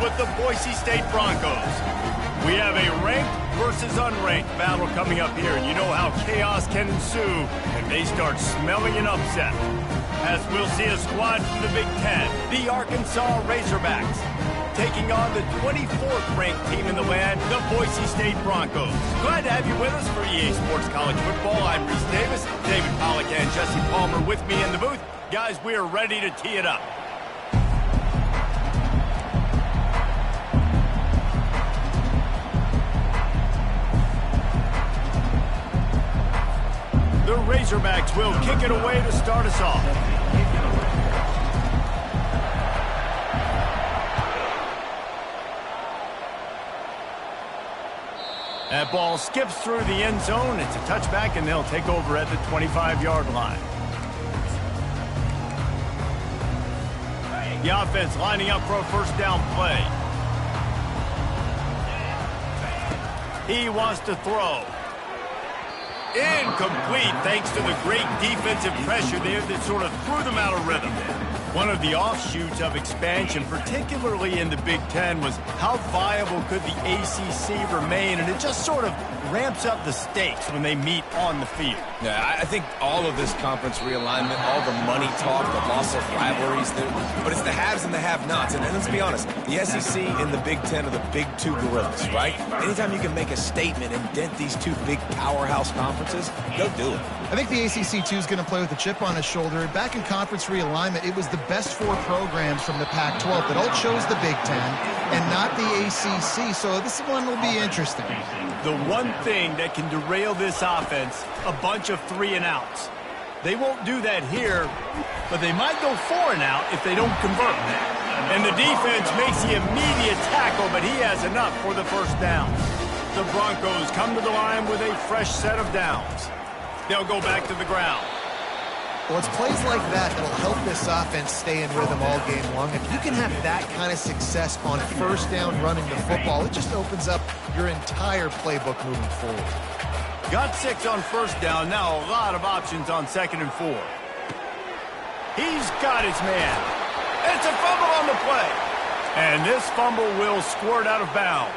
with the Boise State Broncos. We have a ranked versus unranked battle coming up here, and you know how chaos can ensue if they start smelling an upset. As we'll see a squad from the Big Ten, the Arkansas Razorbacks, taking on the 24th ranked team in the land, the Boise State Broncos. Glad to have you with us for EA Sports College Football. I'm Reese Davis, David Pollack and Jesse Palmer with me in the booth. Guys, we are ready to tee it up. The Razorbacks will kick it away to start us off. That ball skips through the end zone. It's a touchback, and they'll take over at the 25-yard line. The offense lining up for a first down play. He wants to throw. Incomplete, thanks to the great defensive pressure there that sort of threw them out of rhythm. One of the offshoots of expansion, particularly in the Big Ten, was how viable could the ACC remain, and it just sort of ramps up the stakes when they meet on the field. Yeah, I think all of this conference realignment, all the money talk, the loss of rivalries, but it's the haves and the have-nots. And let's be honest, the SEC and the Big Ten are the big two gorillas, right? Anytime you can make a statement and dent these two big powerhouse conferences, go do it. I think the ACC, too, is going to play with a chip on his shoulder. Back in conference realignment, it was the best four programs from the Pac-12 that all chose the Big Ten and not the ACC, so this one will be interesting. The one thing that can derail this offense, a bunch of 3-and-outs. They won't do that here, but they might go 4-and-out if they don't convert. And the defense makes the immediate tackle, but he has enough for the first down. The Broncos come to the line with a fresh set of downs. They'll go back to the ground. Well, it's plays like that that'll help this offense stay in rhythm all game long. If you can have that kind of success on first down running the football, it just opens up your entire playbook moving forward. Got 6 on first down. Now a lot of options on 2nd and 4. He's got his man. It's a fumble on the play. And this fumble will squirt out of bounds.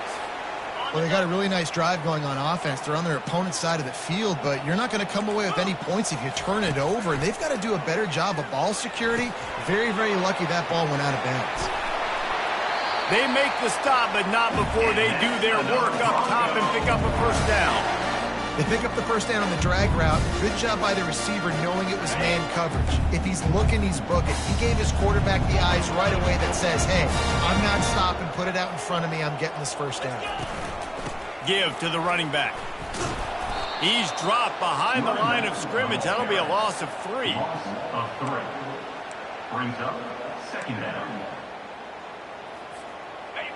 Well, they got a really nice drive going on offense. They're on their opponent's side of the field, but you're not going to come away with any points if you turn it over. And they've got to do a better job of ball security. Very, very lucky that ball went out of bounds. They make the stop, but not before they do their work up top and pick up a first down. They pick up the first down on the drag route. Good job by the receiver knowing it was man coverage. If he's looking, he's booking. He gave his quarterback the eyes right away that says, hey, I'm not stopping. Put it out in front of me. I'm getting this first down. Give to the running back. He's dropped behind the line of scrimmage. That'll be a loss of 3. Brings up 2nd down.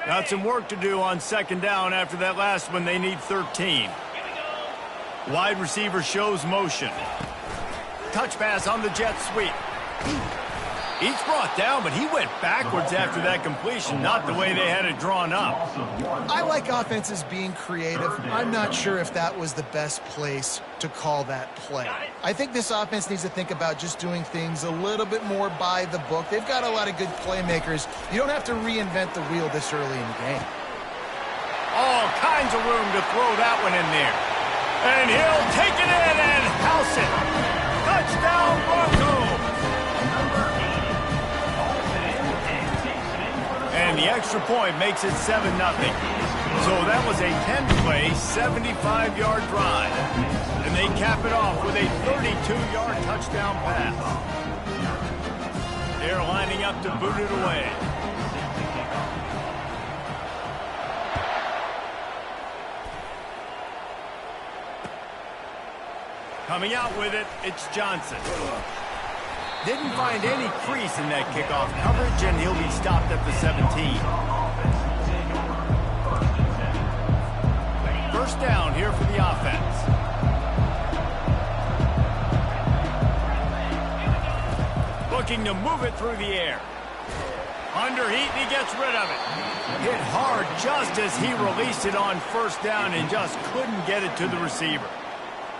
Got some work to do on 2nd down after that last one. They need 13. Wide receiver shows motion. Touch pass on the jet sweep. He's brought down, but he went backwards after that completion, not the way they had it drawn up. I like offenses being creative. I'm not sure if that was the best place to call that play. I think this offense needs to think about just doing things a little bit more by the book. They've got a lot of good playmakers. You don't have to reinvent the wheel this early in the game. All kinds of room to throw that one in there. And he'll take it in and house it. Touchdown, Broncos. And the extra point makes it 7-0. So that was a 10-play, 75-yard drive. And they cap it off with a 32-yard touchdown pass. They're lining up to boot it away. Coming out with it, it's Johnson. Didn't find any crease in that kickoff coverage, and he'll be stopped at the 17. First down here for the offense. Looking to move it through the air. Under heat, and he gets rid of it. Hit hard just as he released it on first down and just couldn't get it to the receiver.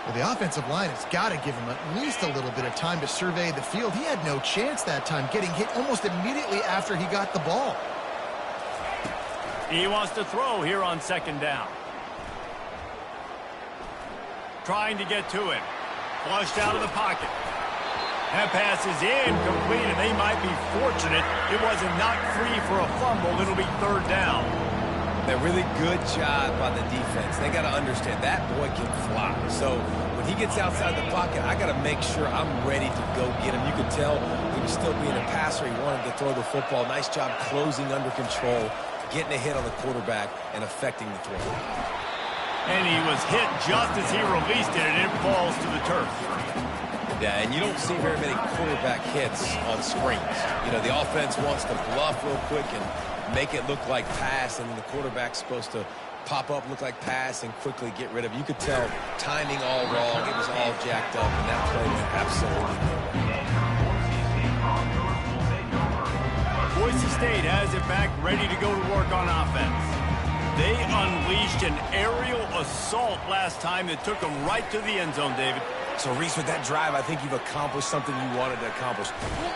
Well, the offensive line has got to give him at least a little bit of time to survey the field. He had no chance that time, getting hit almost immediately after he got the ball. He wants to throw here on second down. Trying to get to him. Flushed out of the pocket. That pass is incomplete, and they might be fortunate it wasn't knocked free for a fumble. It'll be third down. A really good job by the defense. They got to understand that boy can fly. So when he gets outside the pocket, I got to make sure I'm ready to go get him. You could tell he was still being a passer. He wanted to throw the football. Nice job closing under control, getting a hit on the quarterback, and affecting the throw. And he was hit just as he released it, and it falls to the turf. Yeah, and you don't see very many quarterback hits on screens. You know, the offense wants to bluff real quick and make it look like pass, and then the quarterback's supposed to pop up, look like pass, and quickly get rid of it. You could tell timing all wrong. It was all jacked up, and that play was absolutely nowhere. Boise State has it back, ready to go to work on offense. They unleashed an aerial assault last time that took them right to the end zone, David. So, Reese, with that drive, I think you've accomplished something you wanted to accomplish.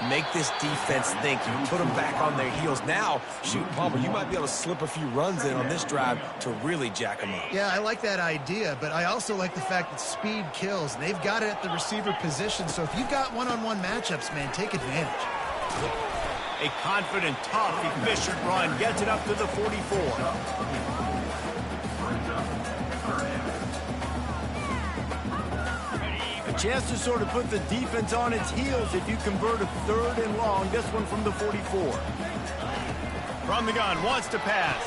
Make this defense think. You put them back on their heels. Now, shoot, Palmer, you might be able to slip a few runs in on this drive to really jack them up. Yeah, I like that idea, but I also like the fact that speed kills. They've got it at the receiver position, so if you've got one-on-one matchups, man, take advantage. A confident, tough, efficient run gets it up to the 44. Chance to sort of put the defense on its heels if you convert a third and long. This one from the 44. From the gun, wants to pass.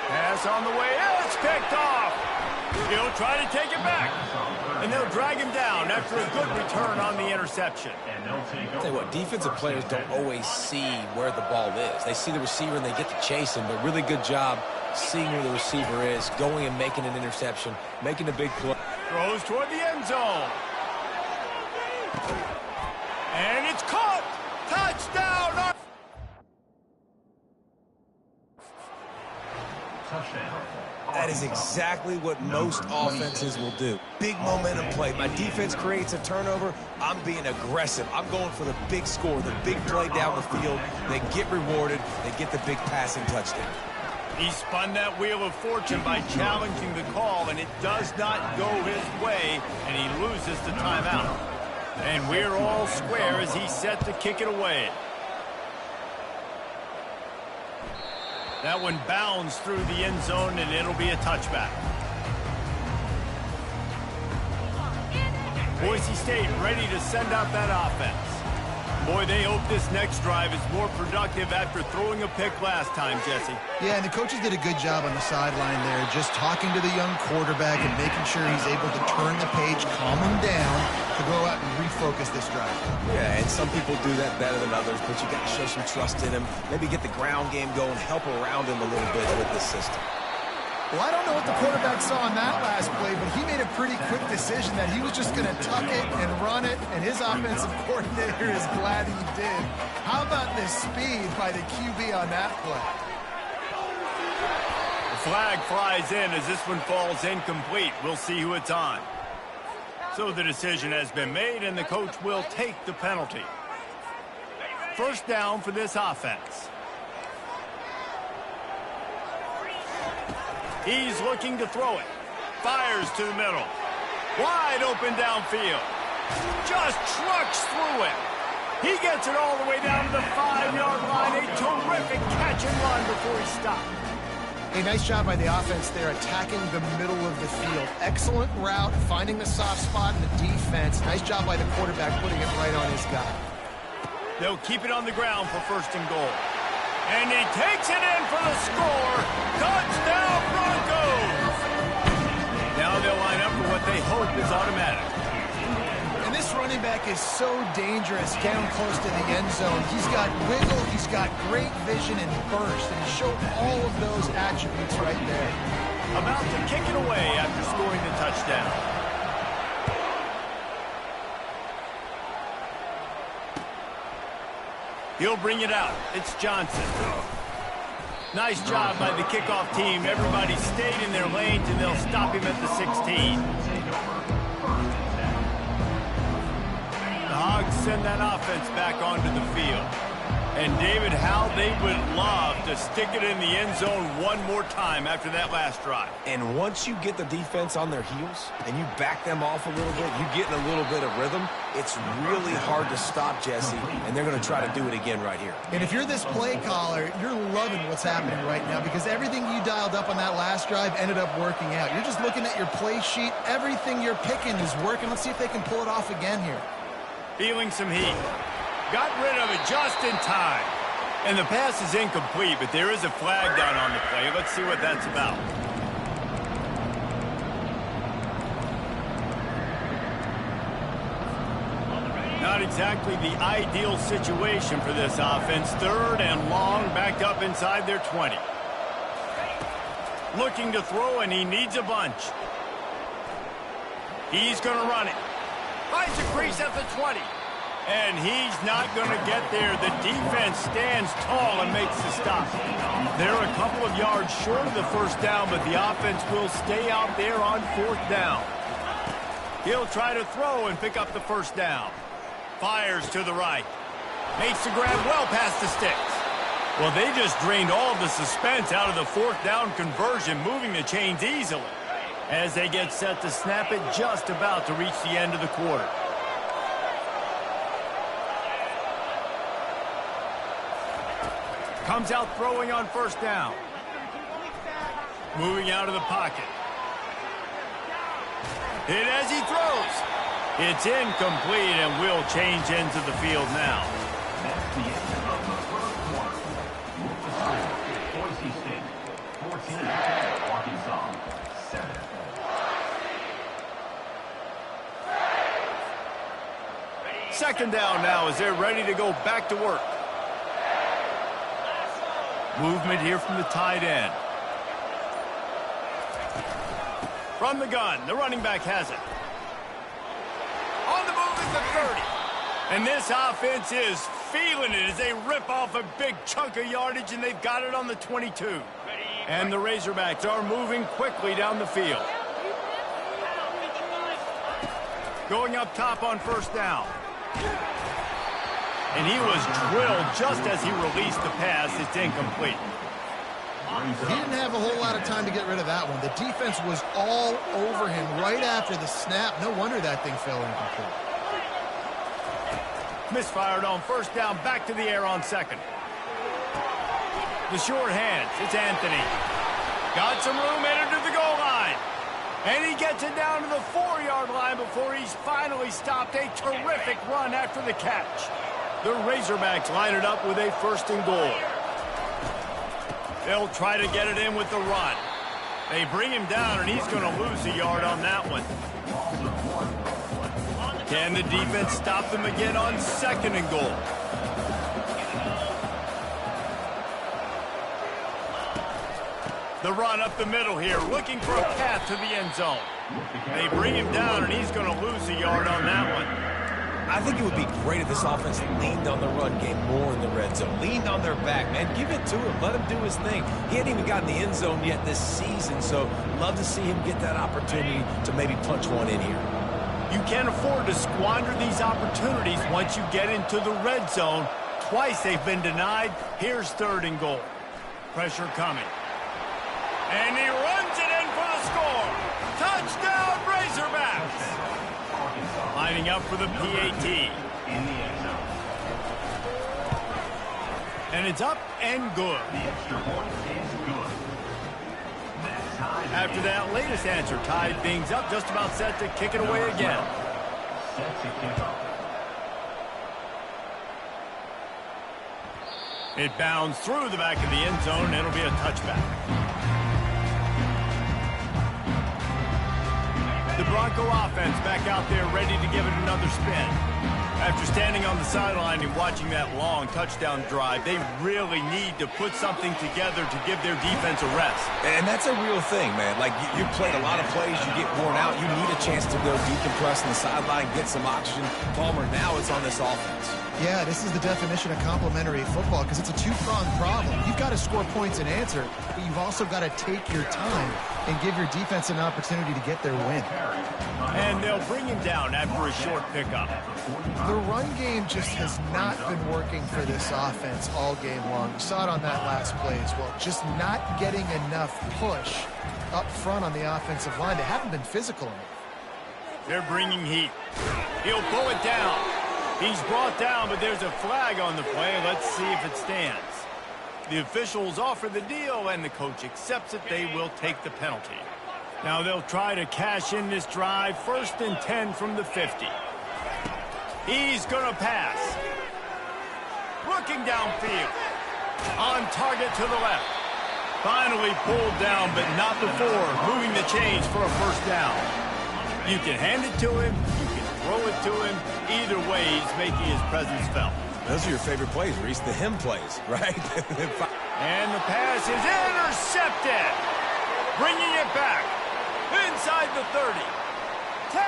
Pass on the way. It's picked off. He'll try to take it back. And they'll drag him down after a good return on the interception. I'll tell you what, defensive players don't always see where the ball is. They see the receiver and they get to chase him, but really good job seeing where the receiver is, going and making an interception, making a big play. Throws toward the end zone. And it's caught! Touchdown! That is exactly what most offenses will do. Big momentum play. My defense creates a turnover. I'm being aggressive. I'm going for the big score, the big play down the field. They get rewarded. They get the big passing touchdown. He spun that wheel of fortune by challenging the call, and it does not go his way, and he loses the timeout. And we're all square as he's set to kick it away. That one bounds through the end zone, and it'll be a touchback. Boise State ready to send out that offense. Boy, they hope this next drive is more productive after throwing a pick last time, Jesse. Yeah, and the coaches did a good job on the sideline there, just talking to the young quarterback and making sure he's able to turn the page, calm him down, to go out and refocus this drive. Yeah, and some people do that better than others, but you got to show some trust in him. Maybe get the ground game going, help around him a little bit with this system. Well, I don't know what the quarterback saw on that last play, but he made a pretty quick decision that he was just going to tuck it and run it, and his offensive coordinator is glad he did. How about the speed by the QB on that play? The flag flies in as this one falls incomplete. We'll see who it's on. So the decision has been made, and the coach will take the penalty. First down for this offense. He's looking to throw it. Fires to the middle. Wide open downfield. Just trucks through it. He gets it all the way down to the 5-yard line. A terrific catch and run before he stopped. A nice job by the offense there, attacking the middle of the field. Excellent route, finding the soft spot in the defense. Nice job by the quarterback putting it right on his guy. They'll keep it on the ground for first and goal. And he takes it in for the score. Touchdown, Broncos! Now they'll line up for what they hope is automatic. And this running back is so dangerous down close to the end zone. He's got wiggle, he's got great vision and burst, and he showed all of those attributes right there. About to kick it away after scoring the touchdown. He'll bring it out. It's Johnson. Nice job by the kickoff team. Everybody stayed in their lanes, and they'll stop him at the 16. The Hogs send that offense back onto the field. And, David, how they would love to stick it in the end zone one more time after that last drive. And once you get the defense on their heels and you back them off a little bit, you get in a little bit of rhythm, it's really hard to stop, Jesse, and they're going to try to do it again right here. And if you're this play caller, you're loving what's happening right now because everything you dialed up on that last drive ended up working out. You're just looking at your play sheet. Everything you're picking is working. Let's see if they can pull it off again here. Feeling some heat. Got rid of it just in time. And the pass is incomplete, but there is a flag down on the play. Let's see what that's about. Not exactly the ideal situation for this offense. 3rd and long, backed up inside their 20. Looking to throw, and he needs a bunch. He's going to run it. Finds a crease at the 20. And he's not going to get there. The defense stands tall and makes the stop. They're a couple of yards short of the first down, but the offense will stay out there on 4th down. He'll try to throw and pick up the first down. Fires to the right. Makes the grab well past the sticks. Well, they just drained all the suspense out of the 4th down conversion, moving the chains easily as they get set to snap it just about to reach the end of the quarter. Comes out throwing on first down. Moving out of the pocket. Hit as he throws. It's incomplete and will change ends of the field now. That's the end of the first quarter. Boise State 14, Arkansas 7. Second down now as they're ready to go back to work. Movement here from the tight end. From the gun, the running back has it. On the move is the 30. And this offense is feeling it as they rip off a big chunk of yardage, and they've got it on the 22. And the Razorbacks are moving quickly down the field. Going up top on first down. And he was drilled just as he released the pass. It's incomplete. He didn't have a whole lot of time to get rid of that one. The defense was all over him right after the snap. No wonder that thing fell incomplete. Misfired on first down, back to the air on second. The short hands, it's Anthony. Got some room, entered to the goal line. And he gets it down to the 4-yard line before he's finally stopped. A terrific run after the catch. The Razorbacks line it up with a 1st and goal. They'll try to get it in with the run. They bring him down, and he's going to lose a yard on that one. Can the defense stop them again on 2nd and goal? The run up the middle here, looking for a path to the end zone. They bring him down, and he's going to lose a yard on that one. I think it would be great if this offense leaned on the run game more in the red zone. Leaned on their back, man. Give it to him. Let him do his thing. He hadn't even gotten the end zone yet this season, so love to see him get that opportunity to maybe punch one in here. You can't afford to squander these opportunities once you get into the red zone. Twice they've been denied. Here's 3rd and goal. Pressure coming. And he runs it in for the score. Touchdown, Razorbacks. Lining up for the PAT. In the end zone. And it's up and good. The extra point is good. That ties After that latest answer tied things up, just about set to kick it away again. set to kick off. It bounds through the back of the end zone, and it'll be a touchback. The Bronco offense back out there ready to give it another spin. After standing on the sideline and watching that long touchdown drive, they really need to put something together to give their defense a rest. And that's a real thing, man. Like, you played a lot of plays, you get worn out, you need a chance to go decompress on the sideline, get some oxygen. Palmer, now it's on this offense. Yeah, this is the definition of complementary football because it's a two-pronged problem. You've got to score points and answer, but you've also got to take your time and give your defense an opportunity to get their win. And they'll bring him down after a short pickup. The run game just has not been working for this offense all game long. We saw it on that last play as well. Just not getting enough push up front on the offensive line. They haven't been physical enough. They're bringing heat. He'll pull it down. He's brought down, but there's a flag on the play. Let's see if it stands. The officials offer the deal, and the coach accepts it. They will take the penalty. Now they'll try to cash in this drive. 1st and 10 from the 50. He's going to pass. Looking downfield. On target to the left. Finally pulled down, but not before moving the chains for a 1st down. You can hand it to him. You can throw it to him. Either way, he's making his presence felt. Those are your favorite plays, Reese, the him plays, right? And the pass is intercepted. Bringing it back. Inside the 30. 10.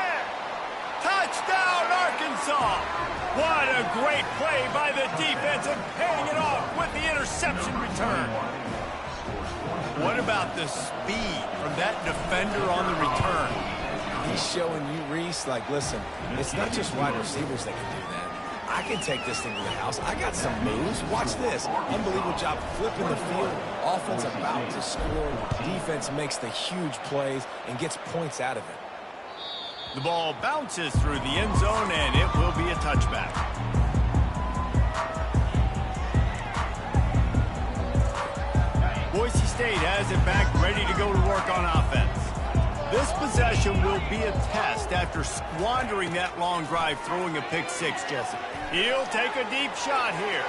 Touchdown, Arkansas. What a great play by the defense and paying it off with the interception return. What about the speed from that defender on the return? He's showing you, Reese, like, listen, it's not just wide receivers that can do that. I can take this thing to the house. I got some moves. Watch this. Unbelievable job flipping the field. Offense about to score. Defense makes the huge plays and gets points out of it. The ball bounces through the end zone, and it will be a touchback. Boise State has it back, ready to go to work on offense. This possession will be a test after squandering that long drive, throwing a pick-6, Jesse. He'll take a deep shot here.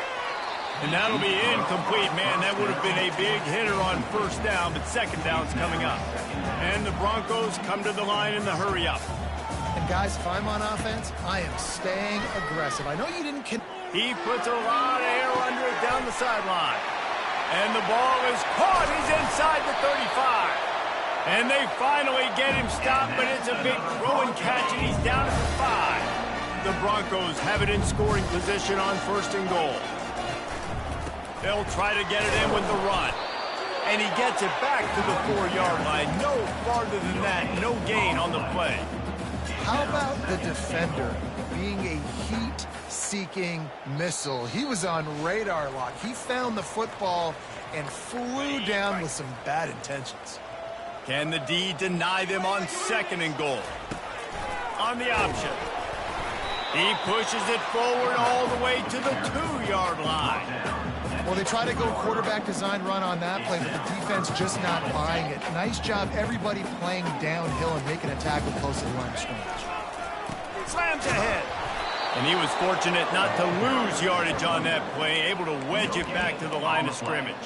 And that'll be incomplete. Man, that would have been a big hitter on 1st down, but 2nd down's coming up. And the Broncos come to the line in the hurry-up. And guys, if I'm on offense, I am staying aggressive. I know you didn't... He puts a lot of air under it down the sideline. And the ball is caught. He's inside the 35. And they finally get him stopped, but it's a big throw and catch, and he's down at the 5. The Broncos have it in scoring position on 1st and goal. They'll try to get it in with the run. And he gets it back to the 4-yard line. No farther than that. No gain on the play. How about the defender being a heat-seeking missile? He was on radar lock. He found the football and flew down with some bad intentions. Can the D deny them on 2nd and goal? On the option. He pushes it forward all the way to the 2-yard line. Well, they try to go quarterback design run on that play, but the defense just not buying it. Nice job, everybody playing downhill and making a tackle close to the line of scrimmage. Slams ahead. And he was fortunate not to lose yardage on that play, able to wedge it back to the line of scrimmage.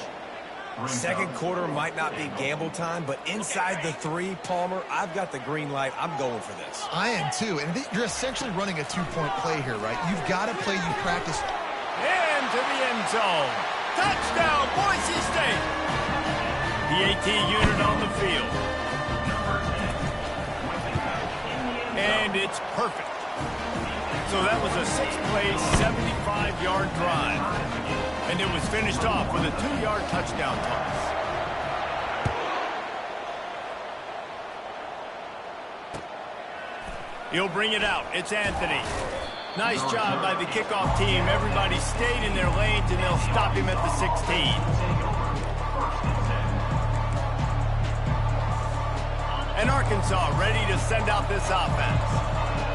2nd quarter might not be gamble time, but inside the 3, Palmer, I've got the green light. I'm going for this. I am too, and you're essentially running a 2-point play here, right? You've got to play you practice. Into the end zone. Touchdown, Boise State. The AT unit on the field. And it's perfect. So that was a 6-play, 75-yard drive. And it was finished off with a 2-yard touchdown toss. He'll bring it out. It's Anthony. Nice job by the kickoff team. Everybody stayed in their lanes, and they'll stop him at the 16. And Arkansas ready to send out this offense.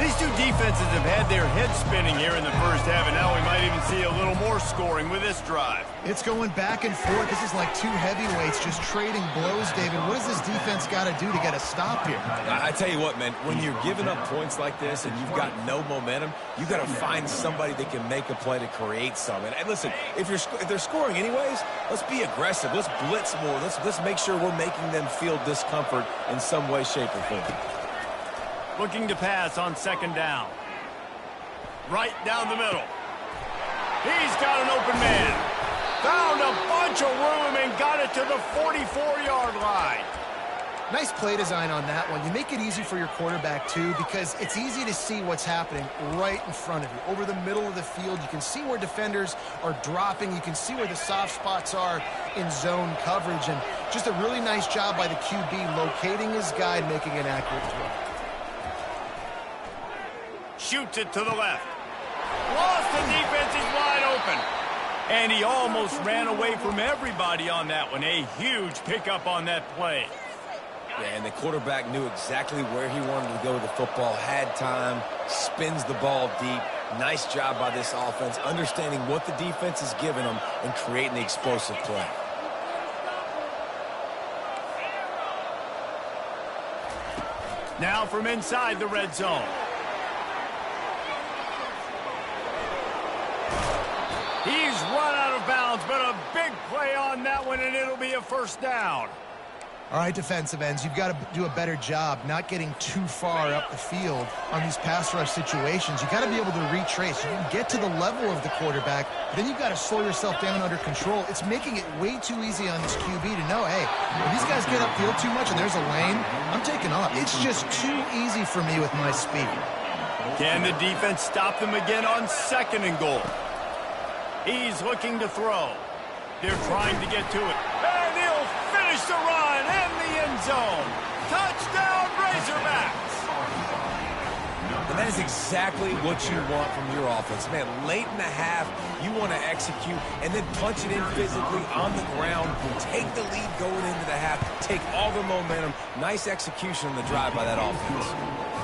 These two defenses have had their heads spinning here in the 1st half, and now we might even see a little more scoring with this drive. It's going back and forth. This is like two heavyweights just trading blows, David. What does this defense got to do to get a stop here? I tell you what, man, when you're giving up points like this and you've got no momentum, you got to find somebody that can make a play to create some. And listen, if they're scoring anyways, let's be aggressive. Let's blitz more. Let's make sure we're making them feel discomfort in some way, shape, or form. Looking to pass on 2nd down. Right down the middle. He's got an open man. Found a bunch of room and got it to the 44-yard line. Nice play design on that one. You make it easy for your quarterback, too, because it's easy to see what's happening right in front of you. Over the middle of the field, you can see where defenders are dropping. You can see where the soft spots are in zone coverage. And just a really nice job by the QB locating his guy and making an accurate throw. Shoots it to the left. Lost, the defense is wide open. And he almost ran away from everybody on that one. A huge pickup on that play. Yeah, and the quarterback knew exactly where he wanted to go with the football, had time, spins the ball deep. Nice job by this offense, understanding what the defense is giving them and creating the explosive play. Now from inside the red zone. He's run out of bounds, but a big play on that one, and it'll be a first down. All right, defensive ends, you've got to do a better job not getting too far up the field on these pass rush situations. You've got to be able to retrace. You can get to the level of the quarterback, but then you've got to slow yourself down under control. It's making it way too easy on this QB to know, hey, when these guys get upfield too much and there's a lane, I'm taking off. It's just too easy for me with my speed. Can the defense stop them again on 2nd and goal? He's looking to throw. They're trying to get to it. And he'll finish the run in the end zone. Touchdown, Razorbacks! And that is exactly what you want from your offense. Man, late in the half, you want to execute and then punch it in physically on the ground. Take the lead going into the half. Take all the momentum. Nice execution on the drive by that offense.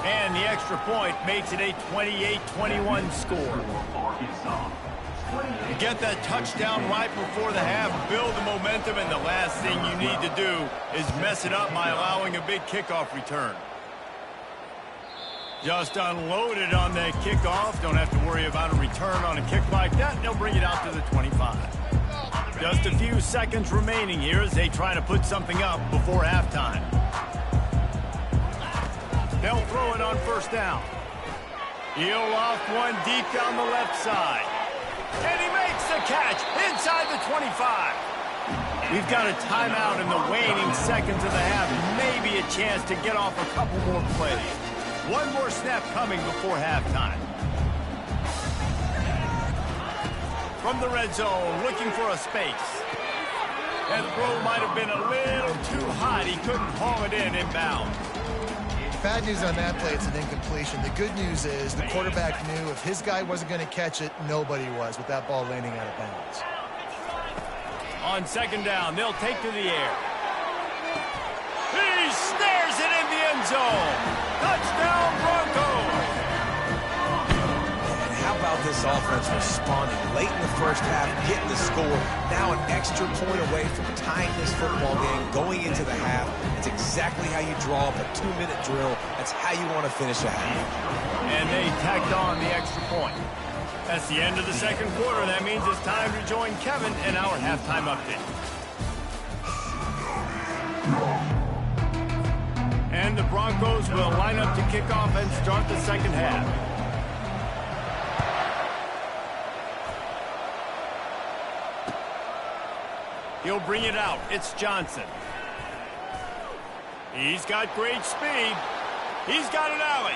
And the extra point makes it a 28-21 score. You get that touchdown right before the half, build the momentum, and the last thing you need to do is mess it up by allowing a big kickoff return. Just unloaded on that kickoff. Don't have to worry about a return on a kick like that. They'll bring it out to the 25. Just a few seconds remaining here as they try to put something up before halftime. They'll throw it on first down. He'll loft one deep down the left side. And he makes the catch inside the 25. We've got a timeout in the waning seconds of the half. Maybe a chance to get off a couple more plays. One more snap coming before halftime. From the red zone, looking for a space. That throw might have been a little too hot. He couldn't haul it in inbound. Bad news on that play, it's an incompletion. The good news is the quarterback knew if his guy wasn't going to catch it, nobody was with that ball landing out of bounds. On 2nd down, they'll take to the air. He snares it in the end zone. Touchdown, Broncos. And how about this offense responding late in the first half, getting the score, now an extra point away from tying this football game, going into the half. It's exactly how you draw up a 2-minute drill. That's how you want to finish a half. And they tacked on the extra point. That's the end of the 2nd quarter. That means it's time to join Kevin in our halftime update. And the Broncos will line up to kick off and start the 2nd half. He'll bring it out. It's Johnson. He's got great speed. He's got an alley.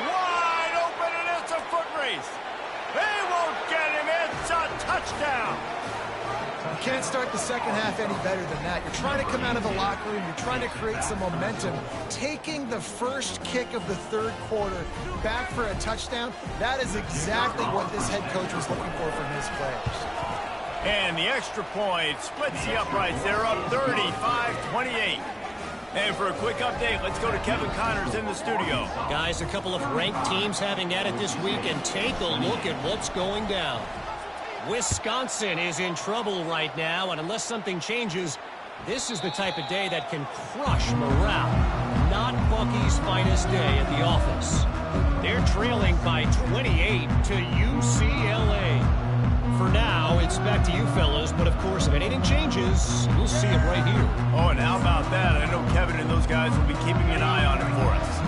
Wide open, and it's a foot race. They won't get him. It's a touchdown. You can't start the 2nd half any better than that. You're trying to come out of the locker room. You're trying to create some momentum. Taking the first kick of the 3rd quarter back for a touchdown, that is exactly what this head coach was looking for from his players. And the extra point splits the uprights. They're up 35-28. And for a quick update, let's go to Kevin Connors in the studio. Guys, a couple of ranked teams having at it this week, and take a look at what's going down. Wisconsin is in trouble right now, and unless something changes, this is the type of day that can crush morale. Not Bucky's finest day at the office. They're trailing by 28 to UCLA. For now, it's back to you fellas, but of course, if anything changes, you'll see it right here. Oh, and how about that? I know Kevin and those guys will be keeping an eye on it for us.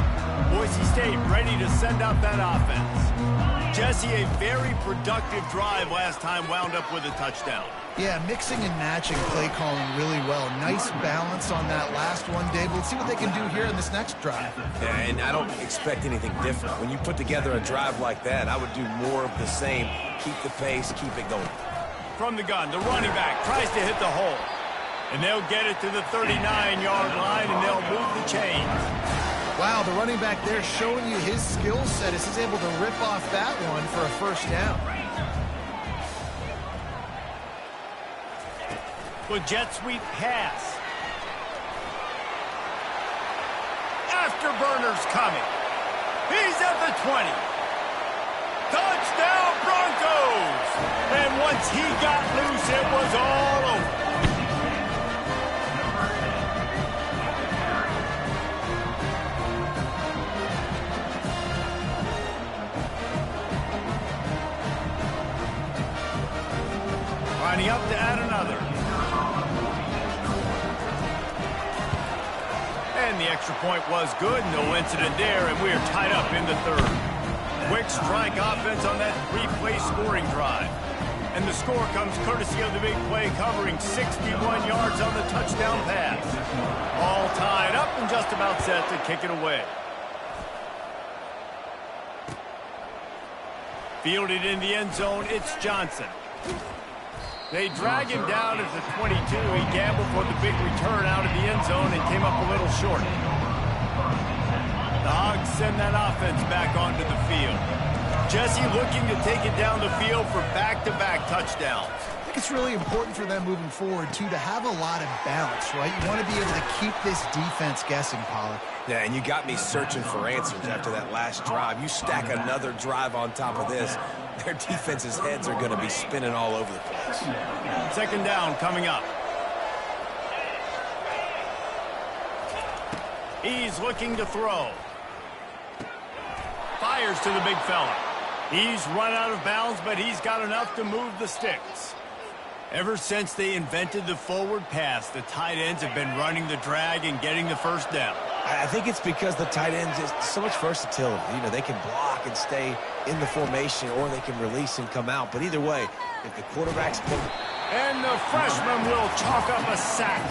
Boise State ready to send out that offense. Jesse, a very productive drive last time wound up with a touchdown. Yeah, mixing and matching play calling really well. Nice balance on that last one, Dave. Let's see what they can do here in this next drive. Yeah, and I don't expect anything different. When you put together a drive like that, I would do more of the same. Keep the pace, keep it going. From the gun, the running back tries to hit the hole. And they'll get it to the 39-yard line, and they'll move the chains. Wow, the running back there showing you his skill set as he's able to rip off that one for a first down. With jet sweep pass. Afterburner's coming. He's at the 20. Touchdown Broncos! And once he got loose, it was all over. Lining up to add another. And the extra point was good. No incident there, and we are tied up in the third. Quick strike offense on that three-play scoring drive. And the score comes courtesy of the big play covering 61 yards on the touchdown pass. All tied up and just about set to kick it away. Fielded in the end zone, it's Johnson. They drag him down at the 22. He gambled for the big return out of the end zone and came up a little short. The Hogs send that offense back onto the field. Jesse looking to take it down the field for back-to-back touchdowns. I think it's really important for them moving forward, too, to have a lot of balance, right? You want to be able to keep this defense guessing, Pollard. Yeah, and you got me searching for answers after that last drive. You stack another drive on top of this, their defense's heads are going to be spinning all over the place. Second down coming up. He's looking to throw. Fires to the big fella. He's run out of bounds, but he's got enough to move the sticks. Ever since they invented the forward pass, the tight ends have been running the drag and getting the first down. I think it's because the tight ends is so much versatility. You know, they can block and stay in the formation, or they can release and come out. But either way, if the quarterback's... And the freshman will chalk up a sack.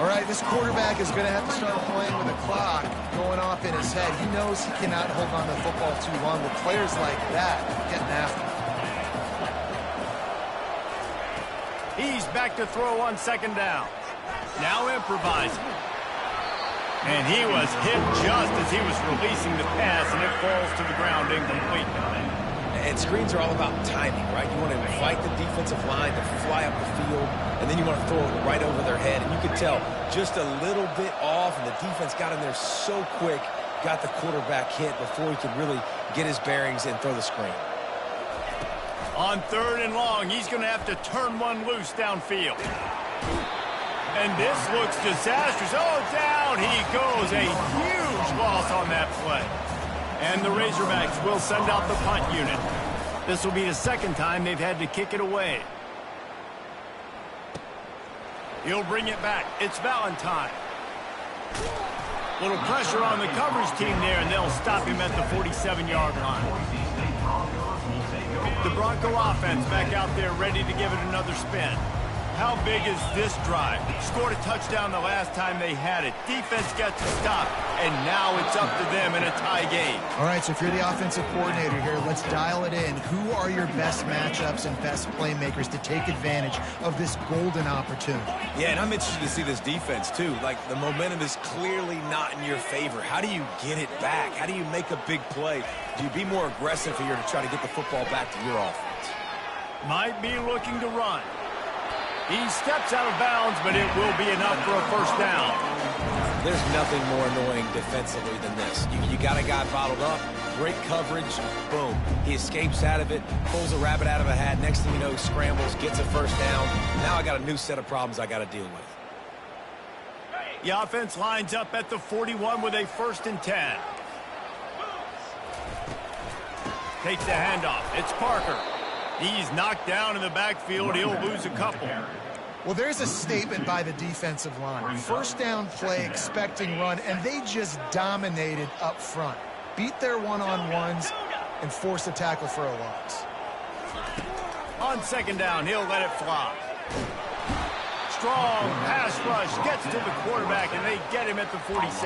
All right, this quarterback is going to have to start playing with a clock going off in his head. He knows he cannot hold on to the football too long with players like that getting after him. He's back to throw on second down. Now improvising. And he was hit just as he was releasing the pass, and it falls to the ground incomplete. And screens are all about timing, right? You want to invite the defensive line to fly up the field, and then you want to throw it right over their head. And you can tell just a little bit off, and the defense got in there so quick, got the quarterback hit before he could really get his bearings and throw the screen. On third and long, he's going to have to turn one loose downfield. And this looks disastrous. Oh, down he goes. A huge loss on that play. And the Razorbacks will send out the punt unit. This will be the second time they've had to kick it away. He'll bring it back. It's Valentine. Little pressure on the coverage team there, and they'll stop him at the 47-yard line. The Bronco offense back out there ready to give it another spin. How big is this drive? Scored a touchdown the last time they had it. Defense gets a stop, and now it's up to them in a tie game. All right, so if you're the offensive coordinator here, let's dial it in. Who are your best matchups and best playmakers to take advantage of this golden opportunity? Yeah, and I'm interested to see this defense, too. Like, the momentum is clearly not in your favor. How do you get it back? How do you make a big play? Do you be more aggressive here to try to get the football back to your offense? Might be looking to run. He steps out of bounds, but it will be enough for a first down. There's nothing more annoying defensively than this. You got a guy bottled up, great coverage, boom. He escapes out of it, pulls a rabbit out of a hat. Next thing you know, scrambles, gets a first down. Now I got a new set of problems I got to deal with. The offense lines up at the 41 with a 1st and 10. Takes the handoff. It's Parker. He's knocked down in the backfield. He'll lose a couple. Well, there's a statement by the defensive line. First down play, expecting run, and they just dominated up front. Beat their one-on-ones and force a tackle for a loss. On second down, he'll let it fly. Strong pass rush gets to the quarterback, and they get him at the 46.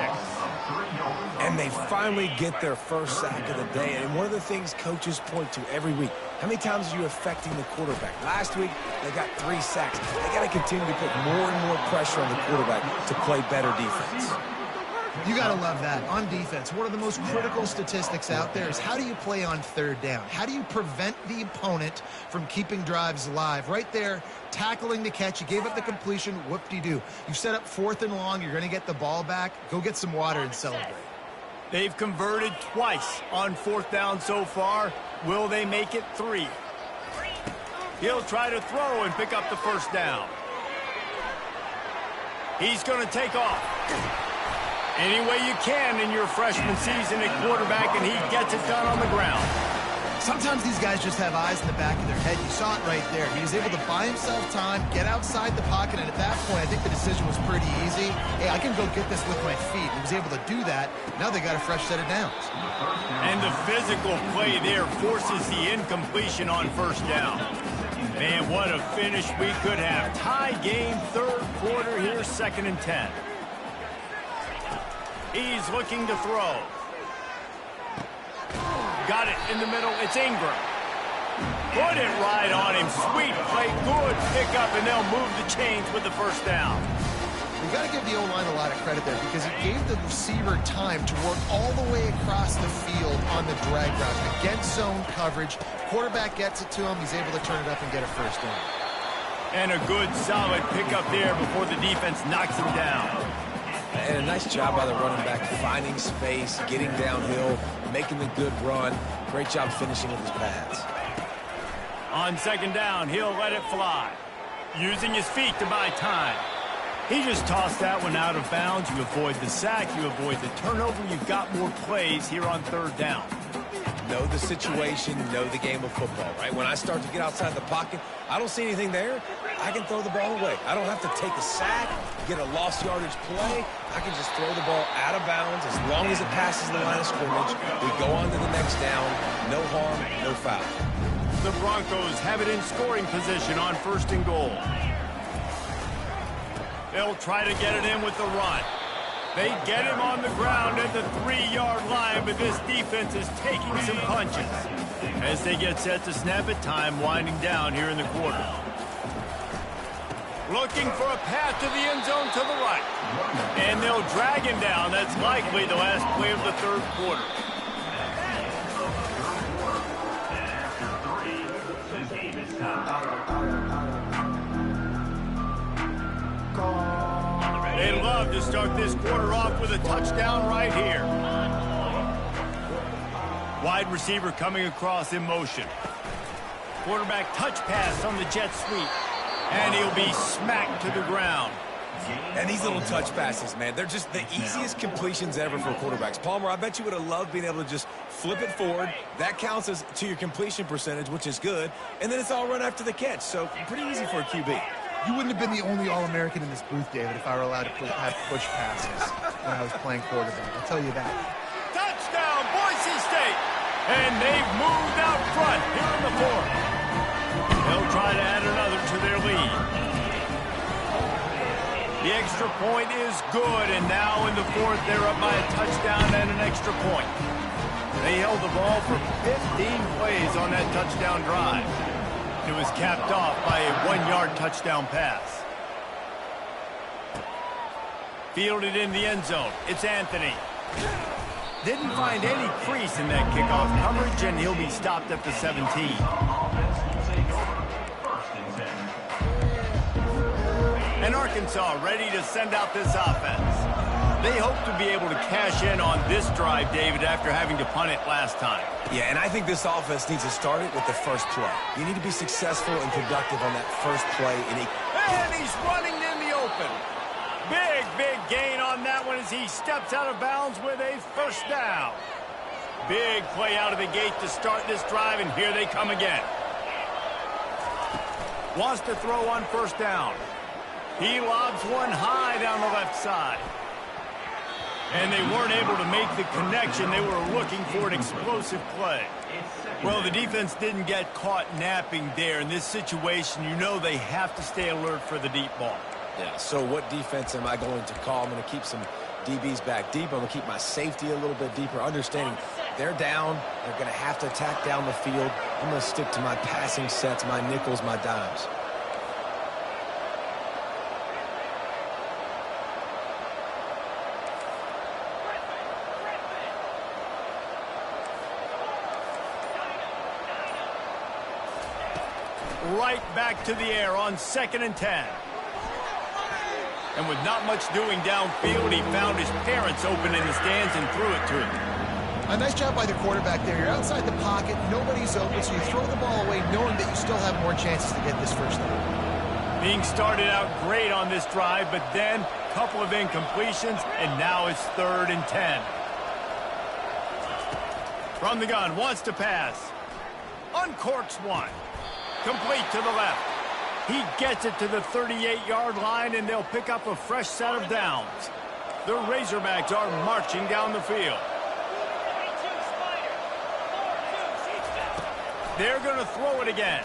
And they finally get their first sack of the day. And one of the things coaches point to every week, how many times are you affecting the quarterback? Last week, they got 3 sacks. They got to continue to put more and more pressure on the quarterback to play better defense. You got to love that. On defense, one of the most critical statistics out there is how do you play on third down? How do you prevent the opponent from keeping drives alive? Right there, tackling the catch. You gave up the completion. Whoop-de-doo. You set up 4th and long. You're going to get the ball back. Go get some water and celebrate. They've converted twice on 4th down so far. Will they make it 3? He'll try to throw and pick up the first down. He's going to take off. Any way you can in your freshman season at quarterback, and he gets it done on the ground. Sometimes these guys just have eyes in the back of their head. You saw it right there. He was able to buy himself time, get outside the pocket, and at that point, I think the decision was pretty easy. Hey, I can go get this with my feet. He was able to do that. Now they got a fresh set of downs. And the physical play there forces the incompletion on first down. Man, what a finish we could have. Tie game, 3rd quarter here, 2nd and 10. He's looking to throw. Got it in the middle. It's Ingram. Put it right on him. Sweet play. Good pickup, and they'll move the chains with the first down. We've got to give the O-line a lot of credit there because he gave the receiver time to work all the way across the field on the drag route. Against zone coverage. Quarterback gets it to him. He's able to turn it up and get a first down. And a good, solid pickup there before the defense knocks him down. And a nice job by the running back, finding space, getting downhill, making the good run. Great job finishing with his pads. On second down, he'll let it fly. Using his feet to buy time. He just tossed that one out of bounds. You avoid the sack, you avoid the turnover. You've got more plays here on 3rd down. Know the situation, know the game of football, right? When I start to get outside the pocket, I don't see anything there. I can throw the ball away. I don't have to take a sack, get a lost yardage play. I can just throw the ball out of bounds as long as it passes the line of scrimmage. We go on to the next down. No harm, no foul. The Broncos have it in scoring position on 1st and goal. They'll try to get it in with the run. They get him on the ground at the 3-yard line, but this defense is taking some punches. As they get set to snap it, time winding down here in the quarter. Looking for a path to the end zone to the right. And they'll drag him down. That's likely the last play of the 3rd quarter. They love to start this quarter off with a touchdown right here. Wide receiver coming across in motion. Quarterback touch pass on the jet sweep. And he'll be smacked to the ground. And these little touch passes, man, they're just the easiest completions ever for quarterbacks. Palmer, I bet you would have loved being able to just flip it forward. That counts as to your completion percentage, which is good. And then it's all run after the catch. So pretty easy for a QB. You wouldn't have been the only All-American in this booth, David, if I were allowed to have push passes when I was playing quarterback. I'll tell you that. Touchdown, Boise State! And they've moved out front here in the 4th. They'll try to add another to their lead. The extra point is good, and now in the 4th, they're up by a touchdown and an extra point. They held the ball for 15 plays on that touchdown drive. It was capped off by a 1-yard touchdown pass. Fielded in the end zone. It's Anthony. Didn't find any crease in that kickoff coverage, and he'll be stopped at the 17. And Arkansas ready to send out this offense. They hope to be able to cash in on this drive, David, after having to punt it last time. Yeah, and I think this offense needs to start it with the first play. You need to be successful and productive on that first play. And he's running in the open. Big, big gain on that one as he steps out of bounds with a first down. Big play out of the gate to start this drive, and here they come again. Wants to throw on first down. He lobs one high down the left side. And they weren't able to make the connection. They were looking for an explosive play. Well, the defense didn't get caught napping there. In this situation, you know they have to stay alert for the deep ball. Yeah, so what defense am I going to call? I'm going to keep some DBs back deep. I'm going to keep my safety a little bit deeper, understanding they're down. They're going to have to attack down the field. I'm going to stick to my passing sets, my nickels, my dimes. Right back to the air on 2nd and 10. And with not much doing downfield, he found his parents open in the stands and threw it to him. A nice job by the quarterback there. You're outside the pocket, nobody's open, so you throw the ball away knowing that you still have more chances to get this first down. Being started out great on this drive, but then a couple of incompletions, and now it's 3rd and 10. From the gun, wants to pass. Uncorks one. Complete to the left. He gets it to the 38-yard line, and they'll pick up a fresh set of downs. The Razorbacks are marching down the field. They're going to throw it again.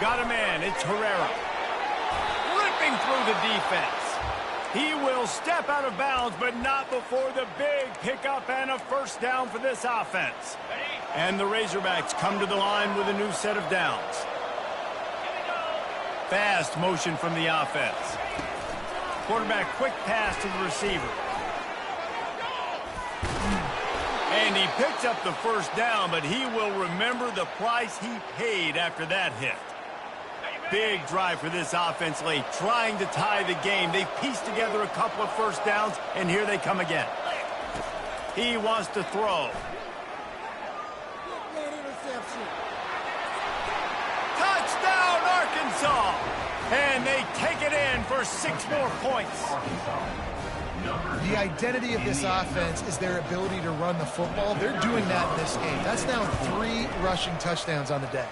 Got a man. It's Herrera. Ripping through the defense. He will step out of bounds, but not before the big pickup and a first down for this offense. And the Razorbacks come to the line with a new set of downs. Fast motion from the offense. Quarterback quick pass to the receiver. And he picks up the first down, but he will remember the price he paid after that hit. Big drive for this offense late, trying to tie the game. They pieced together a couple of first downs, and here they come again. He wants to throw. Touchdown, Arkansas! And they take it in for 6 more points. The identity of this offense is their ability to run the football. They're doing that in this game. That's now 3 rushing touchdowns on the day.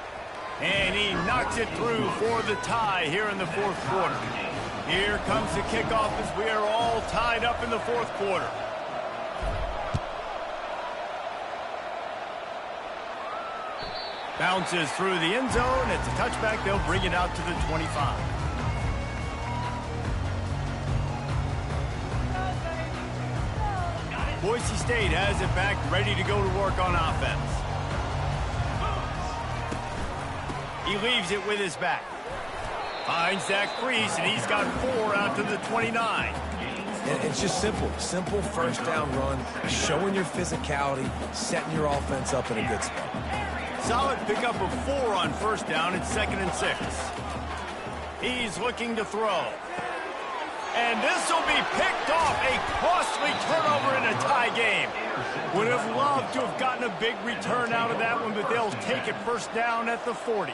And he knocks it through for the tie here in the 4th quarter. Here comes the kickoff as we are all tied up in the 4th quarter. Bounces through the end zone. It's a touchback. They'll bring it out to the 25. Boise State has it back, ready to go to work on offense. He leaves it with his back. Finds that crease, and he's got 4 out to the 29. And it's just simple. Simple first down run, showing your physicality, setting your offense up in a good spot. Solid pickup of 4 on first down. It's 2nd and 6. He's looking to throw. And this will be picked off. A costly turnover in a tie game. Would have loved to have gotten a big return out of that one, but they'll take it first down at the 40.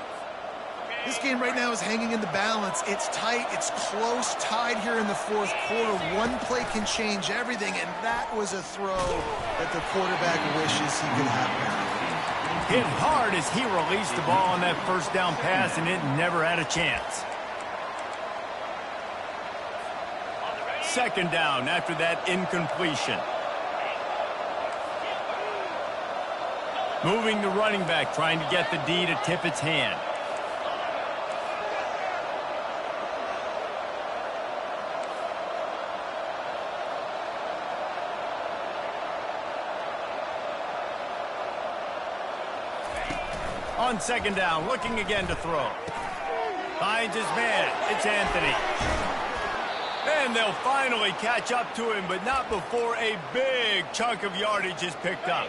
This game right now is hanging in the balance. It's tight. It's close, tied here in the 4th quarter. One play can change everything, and that was a throw that the quarterback wishes he could have. Hit hard as he released the ball on that first down pass, and it never had a chance. 2nd down after that incompletion. Moving the running back, trying to get the D to tip its hand. On 2nd down, looking again to throw. Finds his man. It's Anthony. And they'll finally catch up to him, but not before a big chunk of yardage is picked up.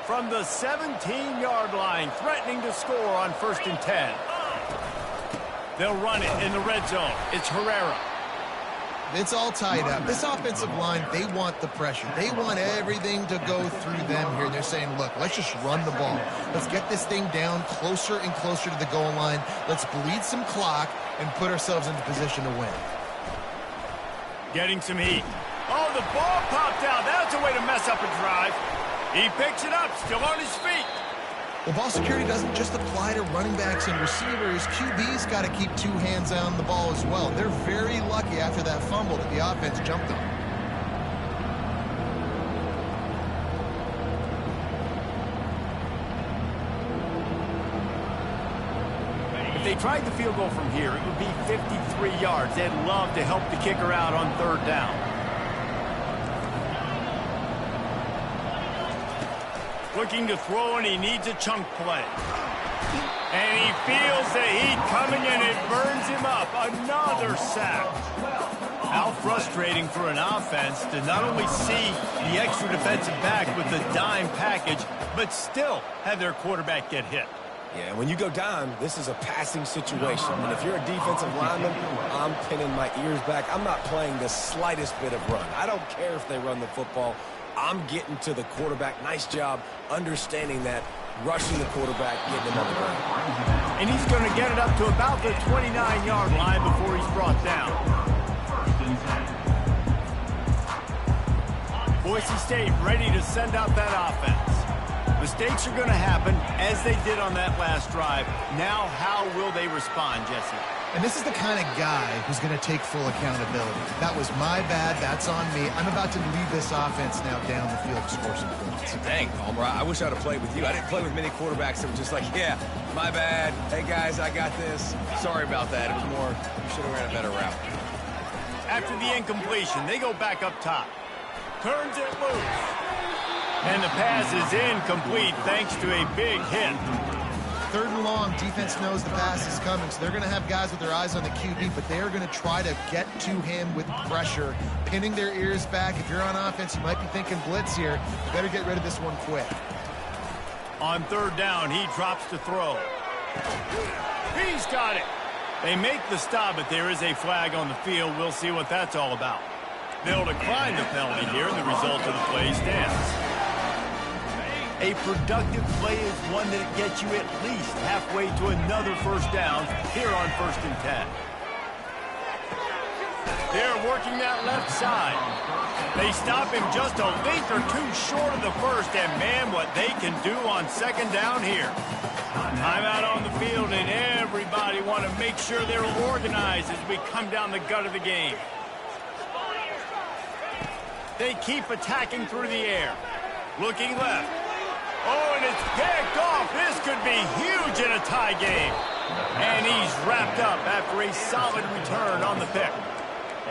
From the 17-yard line, threatening to score on 1st and 10. They'll run it in the red zone. It's Herrera. It's all tied up. This offensive line, they want the pressure. They want everything to go through them here. They're saying, look, let's just run the ball. Let's get this thing down closer and closer to the goal line. Let's bleed some clock and put ourselves into position to win. Getting some heat. Oh, the ball popped out. That's a way to mess up a drive. He picks it up, still on his feet. Well, ball security doesn't just apply to running backs and receivers. QB's got to keep two hands on the ball as well. They're very lucky after that fumble that the offense jumped them. If they tried the field goal from here, it would be 53 yards. They'd love to help the kicker out on third down. Looking to throw, and he needs a chunk play. And he feels the heat coming, and it burns him up. Another sack. How frustrating for an offense to not only see the extra defensive back with the dime package, but still have their quarterback get hit. Yeah, when you go down, this is a passing situation. And if you're a defensive lineman, I'm pinning my ears back. I'm not playing the slightest bit of run. I don't care if they run the football. I'm getting to the quarterback. Nice job understanding that, rushing the quarterback, getting him on the ground. And he's going to get it up to about the 29-yard line before he's brought down. Boise State ready to send out that offense. Mistakes are going to happen, as they did on that last drive. Now, how will they respond, Jesse? And this is the kind of guy who's going to take full accountability. That was my bad. That's on me. I'm about to lead this offense now down the field to score some points. Dang, Palmer, I wish I'd have played with you. I didn't play with many quarterbacks that were just like, yeah, my bad. Hey, guys, I got this. Sorry about that. It was more, you should have ran a better route. After the incompletion, they go back up top. Turns it loose. And the pass is incomplete thanks to a big hit. Third and long, defense knows the pass is coming, so they're going to have guys with their eyes on the QB, but they are going to try to get to him with pressure, pinning their ears back. If you're on offense, you might be thinking blitz here. You better get rid of this one quick. On third down, he drops to throw. He's got it. They make the stop, but there is a flag on the field. We'll see what that's all about. They'll decline the penalty here, and the result of the play stands. A productive play is one that gets you at least halfway to another first down here on 1st and 10. They're working that left side. They stop him just a length or two short of the first, and man, what they can do on 2nd down here. Timeout on the field, and everybody want to make sure they're organized as we come down the gut of the game. They keep attacking through the air. Looking left. Oh, and it's picked off. This could be huge in a tie game. And he's wrapped up after a solid return on the pick.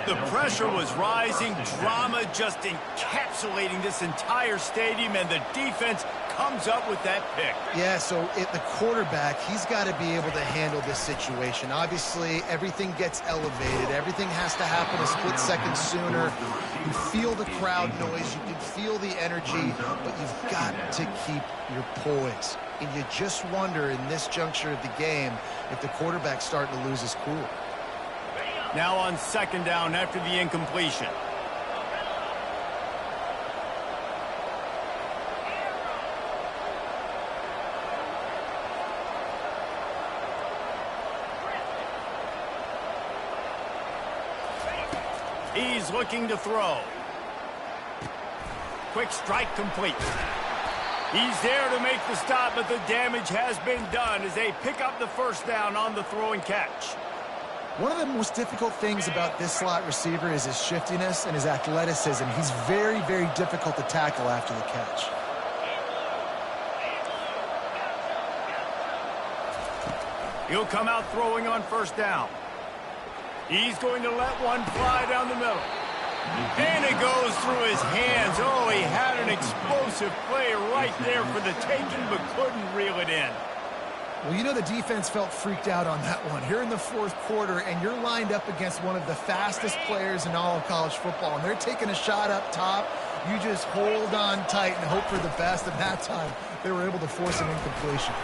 The pressure was rising, drama just encapsulating this entire stadium, and the defense comes up with that pick. Yeah, so the quarterback, he's got to be able to handle this situation. Obviously, everything gets elevated. Everything has to happen a split second sooner. You feel the crowd noise. You can feel the energy, but you've got to keep your poise. And you just wonder in this juncture of the game if the quarterback's starting to lose his cool. Now on 2nd down after the incompletion. He's looking to throw. Quick strike complete. He's there to make the stop, but the damage has been done as they pick up the first down on the throw and catch. One of the most difficult things about this slot receiver is his shiftiness and his athleticism. He's very, very difficult to tackle after the catch. He'll come out throwing on 1st down. He's going to let one fly down the middle. And it goes through his hands. Oh, he had an explosive play right there for the taking, but couldn't reel it in. Well, you know the defense felt freaked out on that one. Here in the 4th quarter, and you're lined up against one of the fastest players in all of college football, and they're taking a shot up top. You just hold on tight and hope for the best. And that time, they were able to force an incompletion.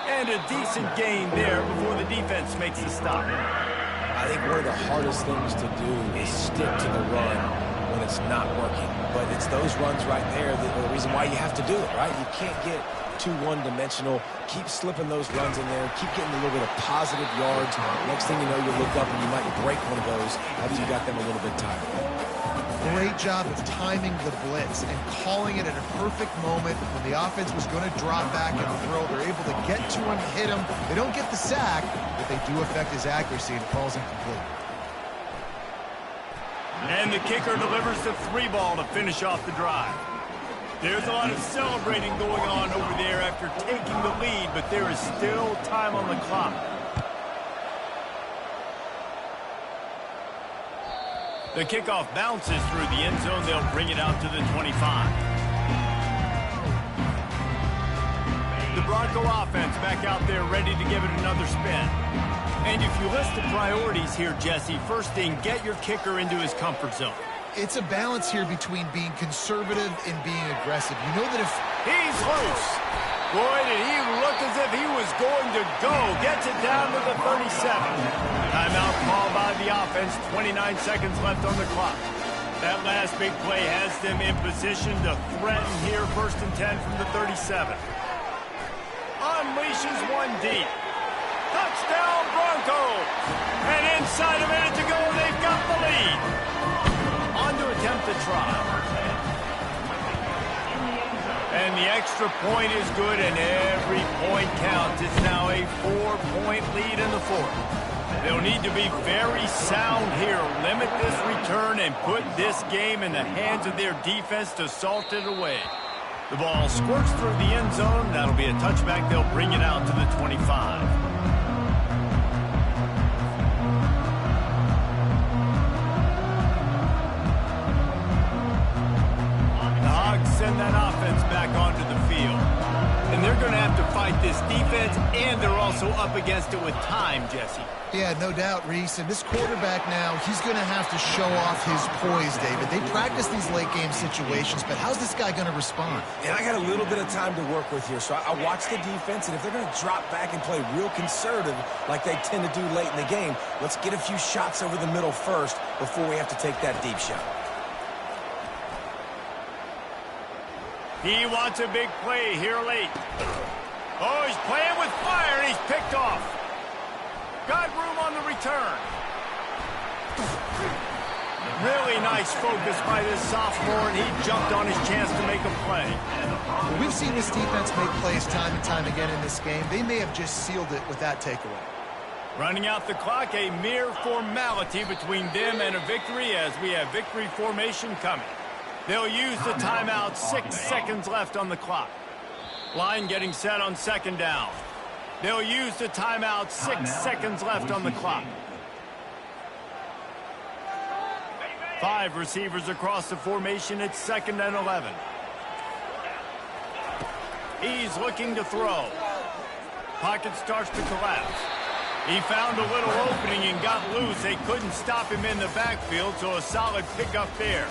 And a decent gain there before the defense makes the stop. I think one of the hardest things to do is stick to the run when it's not working. But it's those runs right there that are the reason why you have to do it, right? You can't get too one-dimensional. Keep slipping those runs in there. Keep getting a little bit of positive yards. Next thing you know, you look up and you might break one of those after you got them a little bit tired. Great job of timing the blitz and calling it at a perfect moment when the offense was going to drop back and throw. They're able to get to him, hit him. They don't get the sack, but they do affect his accuracy and falls incomplete. And the kicker delivers the 3-ball to finish off the drive. There's a lot of celebrating going on over there after taking the lead, but there is still time on the clock. The kickoff bounces through the end zone. They'll bring it out to the 25. The Bronco offense back out there ready to give it another spin. And if you list the priorities here, Jesse, first thing, get your kicker into his comfort zone. It's a balance here between being conservative and being aggressive. You know that if he's loose. Boy, did he look as if he was going to go. Gets it down to the 37. Timeout called by the offense. 29 seconds left on the clock. That last big play has them in position to threaten here. 1st and 10 from the 37. Unleashes one deep. Touchdown Broncos. And inside a minute to go, they've got the lead. On to attempt the try. And the extra point is good, and every point counts. It's now a 4-point lead in the 4th. They'll need to be very sound here. Limit this return and put this game in the hands of their defense to salt it away. The ball squirts through the end zone. That'll be a touchback. They'll bring it out to the 25. Send that offense back onto the field. And they're going to have to fight this defense, and they're also up against it with time, Jesse. Yeah, no doubt, Reese. And this quarterback now, he's going to have to show off his poise, David. They practice these late-game situations, but how's this guy going to respond? And I got a little bit of time to work with here, so I watch the defense, and if they're going to drop back and play real conservative like they tend to do late in the game, let's get a few shots over the middle first before we have to take that deep shot. He wants a big play here late. Oh, he's playing with fire, and he's picked off. Got room on the return. Really nice focus by this sophomore, and he jumped on his chance to make a play. Well, we've seen this defense make plays time and time again in this game. They may have just sealed it with that takeaway. Running out the clock, a mere formality between them and a victory as we have victory formation coming. They'll use the timeout. 6 seconds left on the clock. Line getting set on 2nd down. They'll use the timeout. 6 seconds left on the clock. 5 receivers across the formation. It's 2nd and 11. He's looking to throw. Pocket starts to collapse. He found a little opening and got loose. They couldn't stop him in the backfield, so a solid pickup there.